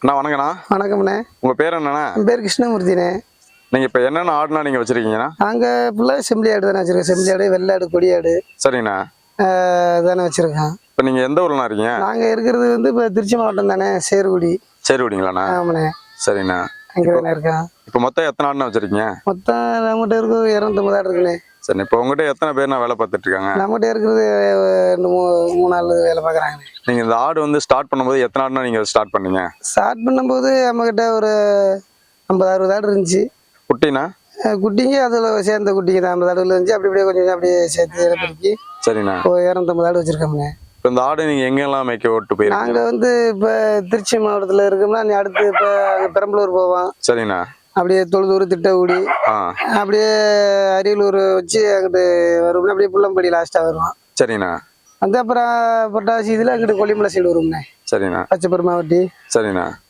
அண்ணா வணக்கண்ணா. வணக்கம்ண்ணே. உங்கள் பேர் என்னண்ணா? என் பேர் கிருஷ்ணமூர்த்திண்ணே. நீங்கள் இப்போ என்னென்ன ஆடுனா நீங்கள் வச்சுருக்கீங்கண்ணா? நாங்கள் ஃபுல்லாக செம்பிளி ஆடு தானே வச்சுருக்கோம். செம்பிளி ஆடு, வெள்ளாடு, கொடியாடு சரிண்ணா. தானே வச்சுருக்கோம். இப்போ நீங்கள் எந்த ஊர்லண்ணா இருக்கீங்க? நாங்கள் இருக்கிறது வந்து இப்போ திருச்சி மாவட்டம் தானே, சேருக்குடி. சேருக்குடிங்களாண்ணா? ஆமாண்ணே. சரிண்ணா. அங்கே தானே இருக்கோம். இப்போ மொத்தம் எத்தனை ஆடுனா வச்சுருக்கீங்க? மொத்தம் நம்மகிட்ட இருக்கிறது 250 ஆடு இருக்குண்ணே. சரி, இப்போ உங்கள்கிட்ட எத்தனை பேர்னா வேலை பார்த்துட்டு இருக்காங்க? நம்மகிட்ட இருக்கிறது 3 ஆள் வேலை பார்க்குறாங்கண்ணே. நீங்கள் இந்த ஆடு வந்து ஸ்டார்ட் பண்ணும்போது எத்தனை ஆடுனா நீங்கள் ஸ்டார்ட் பண்ணீங்க? ஸ்டார்ட் பண்ணும்போது நம்மக்கிட்ட ஒரு 50-60 ஆடு இருந்துச்சு. குட்டிண்ணா? குட்டிங்க அதில் சேர்ந்த குட்டிங்க தான் 50 ஆடுகள் இருந்துச்சு. அப்படி அப்படியே கொஞ்சம் அப்படியே சேர்த்து பெருக்கி சரிண்ணா. 250 ஆடு வச்சுருக்கோம்ண்ணே. இப்போ இந்த ஆடு நீங்கள் எங்கெல்லாம் மேய்க்க ஓட்டு போயிருக்கீங்க? நாங்கள் வந்து இப்போ திருச்சி மாவட்டத்தில் இருக்கோம்னா நீ அடுத்து இப்போ பெரம்பலூர் போவோம். சரிண்ணா. அப்படியே தொழுதூர், திட்டக்குடி, அப்படியே அரியலூர் வச்சு அங்கிட்டு வருவோம்னா அப்படியே புள்ளம்படி லாஸ்ட்டாக வருவோம். சரிண்ணா. வந்து அப்புறம் பொட்டாசி இதில் அங்கிட்டு கொல்லிமலை சைடு வருவோம்ண்ணே. சரிண்ணா. பச்சை பெருமாவட்டி. சரிண்ணா.